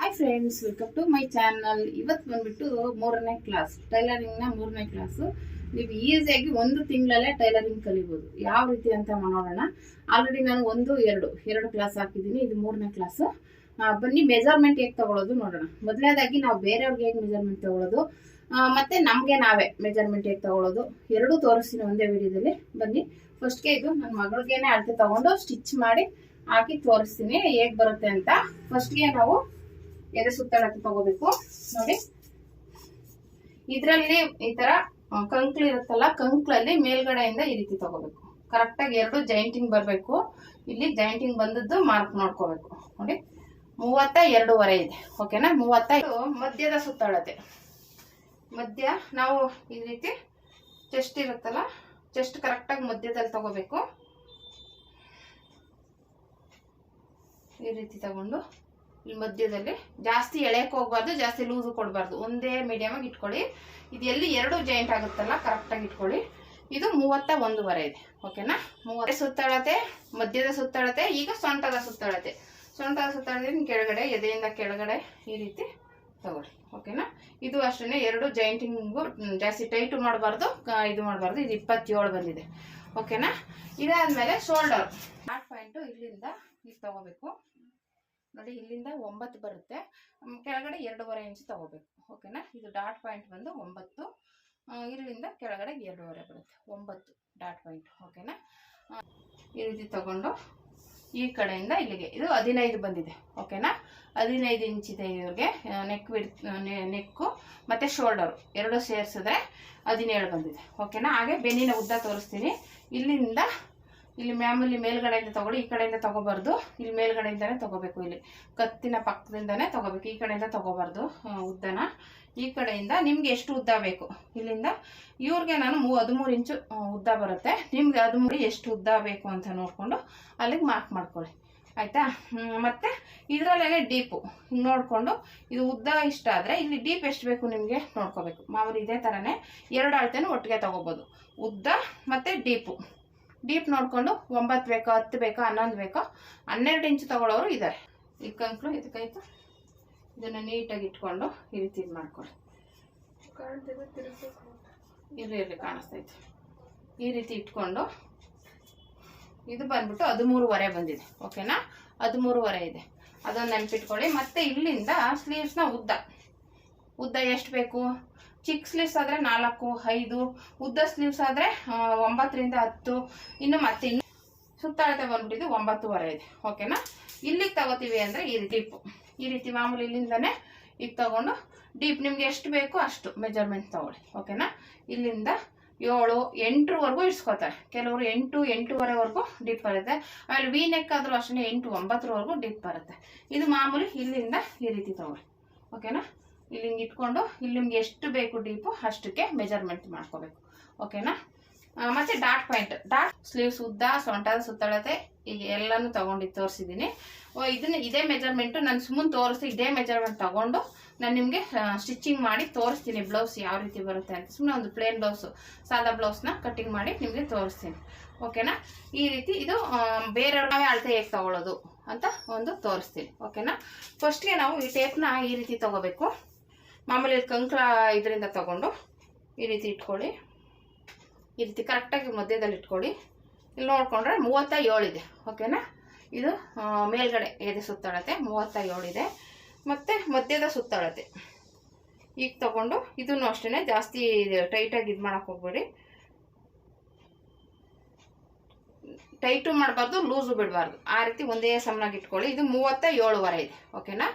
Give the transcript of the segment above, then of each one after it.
Hi friends, welcome to my channel. ಇವತ್ತು ಬಂದ್ಬಿಟ್ಟು 3ನೇ ಕ್ಲಾಸ್ ಟೈಲರಿಂಗ್ನ 3ನೇ ಕ್ಲಾಸು. ನೀವು ಈಸಿಯಾಗಿ 1 ತಿಂಗಳಲ್ಲೇ ಟೈಲರಿಂಗ್ ಕಲಿಬೋದು. ಯಾವ ರೀತಿ ಅಂತ ನೋಡೋಣ. ಆಲ್ರೆಡಿ ನಾನು 2 ಕ್ಲಾಸ್ ಹಾಕಿದ್ದೀನಿ. ಇದು 3ನೇ ಕ್ಲಾಸು. ಬನ್ನಿ ಮೆಜರ್ಮೆಂಟ್ ಹೇಗೆ ತಗೊಳ್ಳೋದು ನೋಡೋಣ. ಮೊದಲನೇದಾಗಿ ನಾವು ಬೇರೆಯವ್ರಿಗೆ ಹೇಗೆ ಮೆಜರ್ಮೆಂಟ್ ತಗೊಳ್ಳೋದು ಮತ್ತೆ ನಮಗೆ ನಾವೇ ಮೆಜರ್ಮೆಂಟ್ ಹೇಗೆ ತಗೊಳ್ಳೋದು ಎರಡೂ ತೋರಿಸ್ತೀನಿ ಒಂದೇ ವಿಡಿಯೋದಲ್ಲಿ. ಬನ್ನಿ. ಫಸ್ಟ್ಗೆ ಇದು ನನ್ನ ಮಗಳಿಗೇನೆ ಅಳತೆ ತಗೊಂಡು ಸ್ಟಿಚ್ ಮಾಡಿ ಹಾಕಿ ತೋರಿಸ್ತೀನಿ ಹೇಗೆ ಬರುತ್ತೆ ಅಂತ. ಫಸ್ಟ್ಗೆ ನಾವು ಎದೆ ಸುತ್ತಳತೆ ತಗೋಬೇಕು. ನೋಡಿ, ಇದ್ರಲ್ಲಿ ಈ ತರ ಕಂಕ್ಳು ಇರುತ್ತಲ್ಲ, ಕಂಕ್ಳಲ್ಲಿ ಮೇಲ್ಗಡೆಯಿಂದ ಈ ರೀತಿ ತಗೋಬೇಕು. ಕರೆಕ್ಟಾಗಿ 2 ಜಾಯಿಂಟಿಂಗ್ ಬರಬೇಕು. ಇಲ್ಲಿ ಜಾಯಿಂಟಿಂಗ್ ಬಂದದ್ದು ಮಾರ್ಕ್ ನೋಡ್ಕೋಬೇಕು. ನೋಡಿ, 32.5 ಇದೆ. ಓಕೆನಾ? 35 ಮಧ್ಯದ ಸುತ್ತಳತೆ. ಮಧ್ಯ ನಾವು ಈ ರೀತಿ ಚೆಸ್ಟ್ ಇರುತ್ತಲ್ಲ, ಚೆಸ್ಟ್ ಕರೆಕ್ಟಾಗಿ ಮಧ್ಯದಲ್ಲಿ ತಗೋಬೇಕು. ಈ ರೀತಿ ತಗೊಂಡು ಇಲ್ಲಿ ಮಧ್ಯದಲ್ಲಿ ಜಾಸ್ತಿ ಎಳೆಯಕ್ಕೆ ಹೋಗ್ಬಾರ್ದು, ಜಾಸ್ತಿ ಲೂಸು ಕೊಡಬಾರ್ದು. ಒಂದೇ ಮೀಡಿಯಮ್ ಆಗಿ ಇಟ್ಕೊಳ್ಳಿ. ಇದು ಎಲ್ಲಿ 2 ಜಾಯಿಂಟ್ ಆಗುತ್ತಲ್ಲ ಕರೆಕ್ಟಾಗಿ ಇಟ್ಕೊಳ್ಳಿ. ಇದು 31.5 ಇದೆ. ಓಕೆನಾ? 30 ಸುತ್ತಳತೆ, ಮಧ್ಯದ ಸುತ್ತಳತೆ. ಈಗ ಸೊಂಟದ ಸುತ್ತಳತೆ. ಸೊಂಟದ ಸುತ್ತಳತೆ ಕೆಳಗಡೆ, ಎದೆಯಿಂದ ಕೆಳಗಡೆ ಈ ರೀತಿ ತಗೊಳ್ಳಿ. ಓಕೆನಾ? ಇದು ಅಷ್ಟೇ. 2 ಜಾಯಿಂಟಿಂಗು ಜಾಸ್ತಿ ಟೈಟು ಮಾಡಬಾರ್ದು, ಇದು ಮಾಡಬಾರ್ದು. ಇದು 27 ಬಂದಿದೆ. ಓಕೆನಾ? ಇದಾದ್ಮೇಲೆ ಶೋಲ್ಡರ್ ನಾಟ್ ಪಾಯಿಂಟು ಇಲ್ಲಿಂದ ಇಲ್ಲಿ ತಗೋಬೇಕು. ನೋಡಿ, ಇಲ್ಲಿಂದ 9 ಬರುತ್ತೆ. ಕೆಳಗಡೆ 2.5 ಇಂಚ್ ತಗೋಬೇಕು. ಓಕೆನಾ? ಇದು ಡಾಟ್ ಪಾಯಿಂಟ್ ಬಂದು 9. ಇಲ್ಲಿಂದ ಕೆಳಗಡೆ 2.5 ಬರುತ್ತೆ. 9 ಡಾಟ್ ಪಾಯಿಂಟ್. ಓಕೆನಾ? ಈ ರೀತಿ ತಗೊಂಡು ಈ ಕಡೆಯಿಂದ ಇಲ್ಲಿಗೆ ಇದು 15 ಬಂದಿದೆ. ಓಕೆನಾ? 15 ಇಂಚ್ ಇದೆ ಇವ್ರಿಗೆ. ನೆಕ್ಕು ಮತ್ತು ಶೋಲ್ಡರು 2 ಸೇರಿಸಿದ್ರೆ 17 ಬಂದಿದೆ. ಓಕೆನಾ? ಹಾಗೆ ಬೆನ್ನಿನ ಉದ್ದ ತೋರಿಸ್ತೀನಿ. ಇಲ್ಲಿಂದ ಇಲ್ಲಿ ಮಾಮೂಲಿ ಮೇಲ್ಗಡೆಯಿಂದ ತಗೊಳ್ಳಿ. ಈ ಕಡೆಯಿಂದ ತಗೋಬಾರ್ದು, ಇಲ್ಲಿ ಮೇಲ್ಗಡೆಯಿಂದನೇ ತಗೋಬೇಕು. ಇಲ್ಲಿ ಕತ್ತಿನ ಪಕ್ಕದಿಂದನೇ ತಗೋಬೇಕು. ಈ ಕಡೆಯಿಂದ ತಗೋಬಾರ್ದು ಉದ್ದನ. ಈ ಕಡೆಯಿಂದ ನಿಮ್ಗೆ ಎಷ್ಟು ಉದ್ದ ಬೇಕು. ಇಲ್ಲಿಂದ ಇವ್ರಿಗೆ ನಾನು 13 ಇಂಚು ಉದ್ದ ಬರುತ್ತೆ. ನಿಮ್ಗೆ 13 ಎಷ್ಟು ಉದ್ದ ಬೇಕು ಅಂತ ನೋಡಿಕೊಂಡು ಅಲ್ಲಿಗೆ ಮಾರ್ಕ್ ಮಾಡ್ಕೊಳ್ಳಿ. ಆಯಿತಾ? ಮತ್ತು ಇದರಲ್ಲೇ ಡೀಪು ಹಿಂಗೆ ನೋಡಿಕೊಂಡು ಇದು ಉದ್ದ ಇಷ್ಟ ಆದರೆ ಇಲ್ಲಿ ಡೀಪ್ ಎಷ್ಟು ಬೇಕು ನಿಮಗೆ ನೋಡ್ಕೋಬೇಕು. ಮಾಮೂಲಿ ಇದೇ ಥರನೇ 2 ಅಳತೆನೂ ಒಟ್ಟಿಗೆ ತೊಗೋಬೋದು. ಉದ್ದ ಮತ್ತು ಡೀಪು. ಡೀಪ್ ನೋಡಿಕೊಂಡು 9 ಬೇಕೋ, 10 ಬೇಕೋ, 11 ಬೇಕೋ, 12 ಇಂಚು ತಗೊಳ್ಳೋರು ಇದ್ದಾರೆ. ಈ ಕಂಕ್ಳು ಇದಕ್ಕಾಯ್ತು. ಇದನ್ನು ನೀಟಾಗಿ ಇಟ್ಕೊಂಡು ಈ ರೀತಿ ಇದು ಮಾಡ್ಕೊಳ್ಳಿ. ಇರಲಿ ಕಾಣಿಸ್ತೈತೆ. ಈ ರೀತಿ ಇಟ್ಕೊಂಡು ಇದು ಬಂದ್ಬಿಟ್ಟು 13.5 ಬಂದಿದೆ. ಓಕೆನಾ? 13.5 ಇದೆ. ಅದನ್ನು ನೆನಪಿಟ್ಕೊಳ್ಳಿ. ಮತ್ತು ಇಲ್ಲಿಂದ ಸ್ಲೀವ್ಸ್ನ ಉದ್ದ ಎಷ್ಟು ಬೇಕು. ಚಿಕ್ಕ ಸ್ಲೀವ್ಸ್ ಆದರೆ 4, 5. ಉದ್ದ ಸ್ಲೀವ್ಸ್ ಆದರೆ 9ರಿಂದ 10. ಇನ್ನು ಮತ್ತೆ ಸುತ್ತಳತೆ ಬಂದ್ಬಿಟ್ಟಿದ್ದು 9.5 ಇದೆ. ಓಕೆನಾ? ಇಲ್ಲಿಗೆ ತಗೋತೀವಿ ಅಂದರೆ ಈ ರೀತಿ ಮಾಮೂಲಿ ಇಲ್ಲಿಂದನೇ ಈಗ ತಗೊಂಡು ಡೀಪ್ ನಿಮ್ಗೆ ಎಷ್ಟು ಬೇಕೋ ಅಷ್ಟು ಮೆಜರ್ಮೆಂಟ್ ತಗೊಳ್ಳಿ. ಓಕೆನಾ? ಇಲ್ಲಿಂದ 7, 8ವರೆಗೂ ಇಡ್ಸ್ಕೊತಾರೆ. ಕೆಲವರು 8, 8.5ವರೆಗೂ ಡೀಪ್ ಬರುತ್ತೆ. ಆಮೇಲೆ ವಿ ನೆಕ್ ಆದರೂ ಅಷ್ಟೇ 8, 9ವರೆಗೂ ಡೀಪ್ ಬರುತ್ತೆ. ಇದು ಮಾಮೂಲಿ ಇಲ್ಲಿಂದ ಈ ರೀತಿ ತಗೊಳ್ಳಿ. ಓಕೆನಾ? ಇಲ್ಲಿ ಹಿಂಗೆ ಇಟ್ಕೊಂಡು ಇಲ್ಲಿ ನಿಮ್ಗೆ ಎಷ್ಟು ಬೇಕು ಡೀಪು ಅಷ್ಟಕ್ಕೆ ಮೆಜರ್ಮೆಂಟ್ ಮಾಡ್ಕೋಬೇಕು. ಓಕೆನಾ? ಮತ್ತು ಡಾಟ್ ಸ್ಲೀವ್ಸ್ ಉದ್ದ, ಸೊಂಟದ ಸುತ್ತಳತೆ ಈಗ ಎಲ್ಲನೂ ತೊಗೊಂಡು ತೋರಿಸಿದ್ದೀನಿ. ಇದೇ ಮೆಜರ್ಮೆಂಟು ನಾನು ಸುಮ್ಮನೆ ತೋರಿಸಿ ಇದೇ ಮೆಜರ್ಮೆಂಟ್ ತೊಗೊಂಡು ನಾನು ನಿಮಗೆ ಸ್ಟಿಚಿಂಗ್ ಮಾಡಿ ತೋರಿಸ್ತೀನಿ. ಬ್ಲೌಸ್ ಯಾವ ರೀತಿ ಬರುತ್ತೆ ಅಂತ. ಸುಮ್ಮನೆ ಒಂದು ಪ್ಲೇನ್ ಬ್ಲೌಸು, ಸಾದಾ ಬ್ಲೌಸ್ನ ಕಟ್ಟಿಂಗ್ ಮಾಡಿ ನಿಮಗೆ ತೋರಿಸ್ತೀನಿ. ಓಕೆನಾ? ಈ ರೀತಿ ಇದು ಬೇರೆಯವ್ರ ನಾವೇ ಅಳತೆ ಹೇಗೆ ತಗೊಳ್ಳೋದು ಅಂತ ಒಂದು ತೋರಿಸ್ತೀನಿ. ಓಕೆನಾ? ಫಸ್ಟ್ಗೆ ನಾವು ಈ ಟೇಪ್ನ ಈ ರೀತಿ ತಗೋಬೇಕು. ಮಾಮೂಲಿ ಕಂಕ್ಳ ಇದರಿಂದ ತಗೊಂಡು ಈ ರೀತಿ ಇಟ್ಕೊಳ್ಳಿ. ಈ ರೀತಿ ಕರೆಕ್ಟಾಗಿ ಮಧ್ಯದಲ್ಲಿ ಇಟ್ಕೊಳ್ಳಿ. ಇಲ್ಲಿ ನೋಡಿಕೊಂಡ್ರೆ 37 ಇದೆ. ಓಕೆನಾ? ಇದು ಮೇಲ್ಗಡೆ ಎದೆ ಸುತ್ತಳತೆ 37 ಇದೆ. ಮತ್ತು ಮಧ್ಯದ ಸುತ್ತಳತೆ ಈಗ ತಗೊಂಡು ಇದನ್ನು ಅಷ್ಟೇ ಜಾಸ್ತಿ ಟೈಟಾಗಿ ಇದು ಮಾಡೋಕ್ಕೆ ಹೋಗ್ಬೇಡಿ. ಟೈಟು ಮಾಡಬಾರ್ದು, ಲೂಸು ಬಿಡಬಾರ್ದು. ಆ ರೀತಿ ಒಂದೇ ಸಮನಾಗಿ ಇಟ್ಕೊಳ್ಳಿ. ಇದು 37.5 ಇದೆ. ಓಕೆನಾ?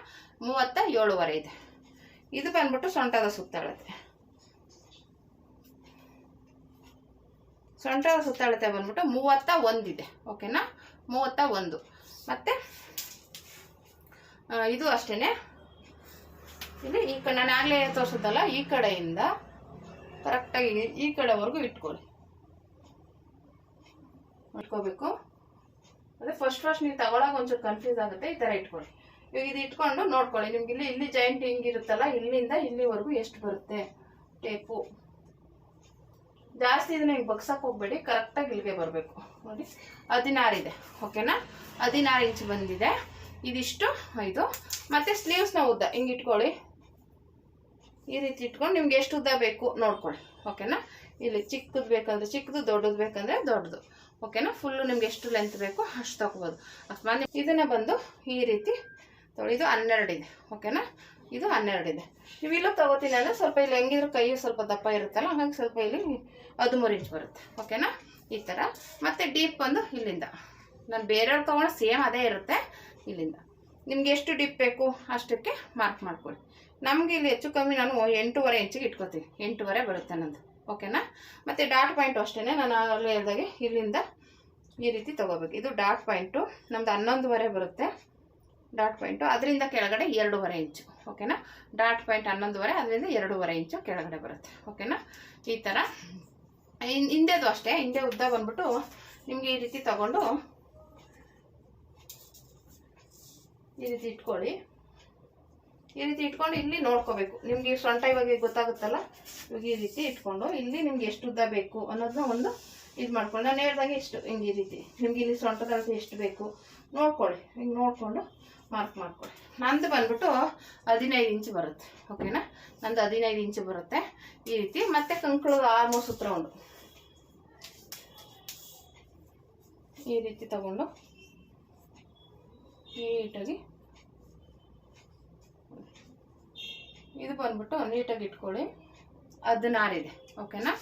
37.5 ಇದೆ. ಇದು ಬಂದ್ಬಿಟ್ಟು ಸೊಂಟದ ಸುತ್ತಳತೆ. ಸೊಂಟದ ಸುತ್ತಳತೆ ಬಂದ್ಬಿಟ್ಟು 31 ಇದೆ. ಓಕೆನಾ? 31. ಮತ್ತು ಇದು ಅಷ್ಟೇ. ಇಲ್ಲಿ ಈ ಕಡೆ ನಾನು ಆಗಲೇ ತೋರಿಸಿದ್ದಲ್ಲ, ಈ ಕಡೆಯಿಂದ ಕರೆಕ್ಟಾಗಿ ಈ ಕಡೆವರೆಗೂ ಇಟ್ಕೋಬೇಕು. ಅದೇ ಫಸ್ಟ್ ನೀವು ತಗೊಳಾಗ ಒಂಚೂರು ಕನ್ಫ್ಯೂಸ್ ಆಗುತ್ತೆ. ಈ ಥರ ಇಟ್ಕೊಳ್ಳಿ. ಇವಾಗ ಇದು ಇಟ್ಕೊಂಡು ನೋಡ್ಕೊಳ್ಳಿ. ನಿಮ್ಗೆ ಇಲ್ಲಿ ಜಾಯಿಂಟ್ ಹಿಂಗಿರುತ್ತಲ್ಲ, ಇಲ್ಲಿಂದ ಇಲ್ಲಿವರೆಗೂ ಎಷ್ಟು ಬರುತ್ತೆ ಟೇಪು. ಜಾಸ್ತಿ ಇದನ್ನ ಹಿಂಗೆ ಬಗ್ಸಕ್ಕೆ ಹೋಗ್ಬೇಡಿ. ಕರೆಕ್ಟಾಗಿ ಇಲ್ಲಿಗೆ ಬರಬೇಕು. ನೋಡಿ, 16 ಇದೆ. ಓಕೆನಾ? 16 ಇಂಚ್ ಬಂದಿದೆ. ಇದಿಷ್ಟು ಇದು. ಮತ್ತು ಸ್ಲೀವ್ಸ್ನ ಉದ್ದ ಹಿಂಗೆ ಇಟ್ಕೊಳ್ಳಿ, ಈ ರೀತಿ ಇಟ್ಕೊಂಡು ನಿಮ್ಗೆ ಎಷ್ಟು ಉದ್ದ ಬೇಕು ನೋಡ್ಕೊಳ್ಳಿ. ಓಕೆನಾ, ಇಲ್ಲಿ ಚಿಕ್ಕದು ಬೇಕಂದ್ರೆ ಚಿಕ್ಕದು, ದೊಡ್ಡದು ಬೇಕಂದ್ರೆ ದೊಡ್ಡದು. ಓಕೆನಾ, ಫುಲ್ಲು ನಿಮ್ಗೆ ಎಷ್ಟು ಲೆಂತ್ ಬೇಕು ಅಷ್ಟು ತಗೋಬೋದು. ಅಕಸ್ಮಾತ್ ಇದನ್ನು ಬಂದು ಈ ರೀತಿ ತೊಳಿ, ಇದು 12 ಇದೆ. ಓಕೆನಾ, ಇದು 12 ಇದೆ. ನೀವು ಇಲ್ಲೂ ತಗೋತೀನಿ ಅಂದರೆ ಸ್ವಲ್ಪ ಇಲ್ಲಿ ಹೆಂಗಿದ್ರು ಕೈ ಸ್ವಲ್ಪ ದಪ್ಪ ಇರುತ್ತಲ್ಲ, ಹಾಗಾಗಿ ಸ್ವಲ್ಪ ಇಲ್ಲಿ 13 ಇಂಚ್ ಬರುತ್ತೆ. ಓಕೆನಾ, ಈ ಥರ. ಮತ್ತು ಡೀಪ್ ಬಂದು ಇಲ್ಲಿಂದ, ನಾನು ಬೇರೆಯವ್ರು ತೊಗೊಂಡು ಸೇಮ್ ಅದೇ ಇರುತ್ತೆ. ಇಲ್ಲಿಂದ ನಿಮ್ಗೆ ಎಷ್ಟು ಡೀಪ್ ಬೇಕು ಅಷ್ಟಕ್ಕೆ ಮಾರ್ಕ್ ಮಾಡ್ಕೊಳ್ಳಿ. ನಮಗೆ ಇಲ್ಲಿ ಹೆಚ್ಚು ಕಮ್ಮಿ ನಾನು 8.5 ಇಂಚಿಗೆ ಇಟ್ಕೋತೀನಿ, 8.5 ಬರುತ್ತೆ ನಂದು. ಓಕೆನಾ, ಮತ್ತು ಡಾಟ್ ಪಾಯಿಂಟು ಅಷ್ಟೇ ನಾನು ಅಲ್ಲಿ ಹೇಳಿದಾಗೆ ಇಲ್ಲಿಂದ ಈ ರೀತಿ ತೊಗೋಬೇಕು. ಇದು ಡಾಟ್ ಪಾಯಿಂಟು ನಮ್ದು 11.5 ಬರುತ್ತೆ ಡಾಟ್ ಪಾಯಿಂಟು, ಅದರಿಂದ ಕೆಳಗಡೆ 2.5 ಇಂಚು. ಓಕೆನಾ, ಡಾಟ್ ಪಾಯಿಂಟ್ 11.5, ಅದರಿಂದ 2.5 ಇಂಚು ಕೆಳಗಡೆ ಬರುತ್ತೆ. ಓಕೆನಾ, ಈ ಥರ. ಹಿಂದೆದು ಅಷ್ಟೇ, ಹಿಂದೆ ಉದ್ದ ಬಂದ್ಬಿಟ್ಟು ನಿಮಗೆ ಈ ರೀತಿ ತಗೊಂಡು ಈ ರೀತಿ ಇಟ್ಕೊಳ್ಳಿ. ಈ ರೀತಿ ಇಟ್ಕೊಂಡು ಇಲ್ಲಿ ನೋಡ್ಕೋಬೇಕು. ನಿಮ್ಗೆ ಸೊಂಟ ಇವಾಗ ಗೊತ್ತಾಗುತ್ತಲ್ಲ, ಇವಾಗ ಈ ರೀತಿ ಇಟ್ಕೊಂಡು ಇಲ್ಲಿ ನಿಮ್ಗೆ ಎಷ್ಟು ಉದ್ದ ಬೇಕು ಅನ್ನೋದನ್ನ ಒಂದು ಇದು ಮಾಡ್ಕೊಂಡು, ನಾನು ಹೇಳ್ದಂಗೆ ಇಷ್ಟು ಹಿಂಗೆ ಈ ರೀತಿ ನಿಮ್ಗೆ ಇಲ್ಲಿ ಸೊಂಟದ ಅಳತೆ ಎಷ್ಟು ಬೇಕು ನೋಡ್ಕೊಳ್ಳಿ. ಹಿಂಗೆ ನೋಡಿಕೊಂಡು ಮಾರ್ಕ್ ಮಾಡ್ಕೊಳ್ಳಿ. ನಂದು ಬಂದ್ಬಿಟ್ಟು 15 ಇಂಚು ಬರುತ್ತೆ. ಓಕೆನಾ, ನಂದು 15 ಇಂಚು ಬರುತ್ತೆ ಈ ರೀತಿ. ಮತ್ತು ಕಂಕಳದ ಆಲ್ಮೋಸ್ಟ್ ಸೂತ್ರ ಒಂದು ಈ ರೀತಿ ತಗೊಂಡು ನೀಟಾಗಿ ಇದು ಬಂದ್ಬಿಟ್ಟು ನೀಟಾಗಿ ಇಟ್ಕೊಳ್ಳಿ. 16 ಇದೆ. ಓಕೆನಾ,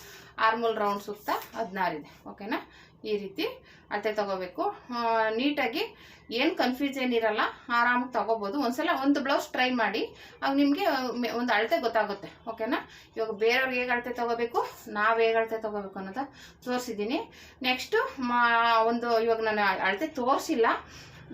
ಆರ್ಮೋಲ್ ರೌಂಡ್ ಸುತ್ತ 16 ಇದೆ. ಓಕೆನಾ, ಈ ರೀತಿ ಅಳತೆ ತಗೋಬೇಕು. ನೀಟಾಗಿ ಏನು ಕನ್ಫ್ಯೂಷನ್ ಇರಲ್ಲ, ಆರಾಮಾಗಿ ತಗೋಬೋದು. ಒಂದ್ಸಲ ಒಂದು ಬ್ಲೌಸ್ ಟ್ರೈ ಮಾಡಿ, ಆಗ ನಿಮಗೆ ಒಂದು ಅಳತೆ ಗೊತ್ತಾಗುತ್ತೆ. ಓಕೆನಾ, ಇವಾಗ ಬೇರೆಯವ್ರಿಗೆ ಹೇಗೆ ಅಳತೆ ತಗೋಬೇಕು, ನಾವು ಹೇಗೆ ಅಳತೆ ತಗೋಬೇಕು ಅನ್ನೋದು ತೋರಿಸಿದ್ದೀನಿ. ನೆಕ್ಸ್ಟು ಒಂದು ಇವಾಗ ನಾನು ಅಳತೆ ತೋರಿಸಿಲ್ಲ,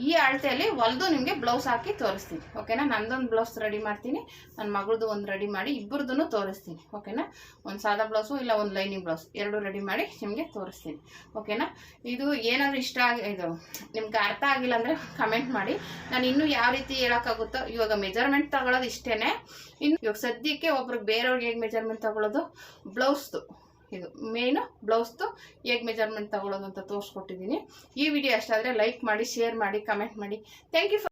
ಈ ಅಳತೆಯಲ್ಲಿ ಹೊಲಿದು ನಿಮಗೆ ಬ್ಲೌಸ್ ಹಾಕಿ ತೋರಿಸ್ತೀನಿ. ಓಕೆನಾ, ನಂದೊಂದು ಬ್ಲೌಸ್ ರೆಡಿ ಮಾಡ್ತೀನಿ, ನನ್ನ ಮಗಳದು ಒಂದು ರೆಡಿ ಮಾಡಿ ಇಬ್ಬರದೂ ತೋರಿಸ್ತೀನಿ. ಓಕೆನಾ, ಒಂದು ಸಾದಾ ಬ್ಲೌಸು ಇಲ್ಲ ಒಂದು ಲೈನಿಂಗ್ ಬ್ಲೌಸ್ ಎರಡು ರೆಡಿ ಮಾಡಿ ನಿಮಗೆ ತೋರಿಸ್ತೀನಿ. ಓಕೆನಾ, ಇದು ಏನಾದರೂ ಇಷ್ಟ ಇದು ನಿಮ್ಗೆ ಅರ್ಥ ಆಗಿಲ್ಲ ಅಂದರೆ ಕಮೆಂಟ್ ಮಾಡಿ, ನಾನು ಇನ್ನೂ ಯಾವ ರೀತಿ ಹೇಳೋಕ್ಕಾಗುತ್ತೋ. ಇವಾಗ ಮೆಜರ್ಮೆಂಟ್ ತಗೊಳ್ಳೋದು ಇಷ್ಟೇ. ಇನ್ನು ಇವಾಗ ಸದ್ಯಕ್ಕೆ ಒಬ್ರಿಗೆ ಬೇರೆಯವ್ರಿಗೆ ಹೇಗೆ ಮೆಜರ್ಮೆಂಟ್ ತಗೊಳ್ಳೋದು, ಬ್ಲೌಸ್ದು ಇದು ಮೇಯ್ನು, ಬ್ಲೌಸ್ದು ಹೇಗೆ ಮೆಜರ್ಮೆಂಟ್ ತಗೊಳ್ಳೋದು ಅಂತ ತೋರಿಸ್ಕೊಟ್ಟಿದ್ದೀನಿ. ಈ ವಿಡಿಯೋ ಅಷ್ಟಾದರೆ ಲೈಕ್ ಮಾಡಿ, ಶೇರ್ ಮಾಡಿ, ಕಮೆಂಟ್ ಮಾಡಿ. Thank you.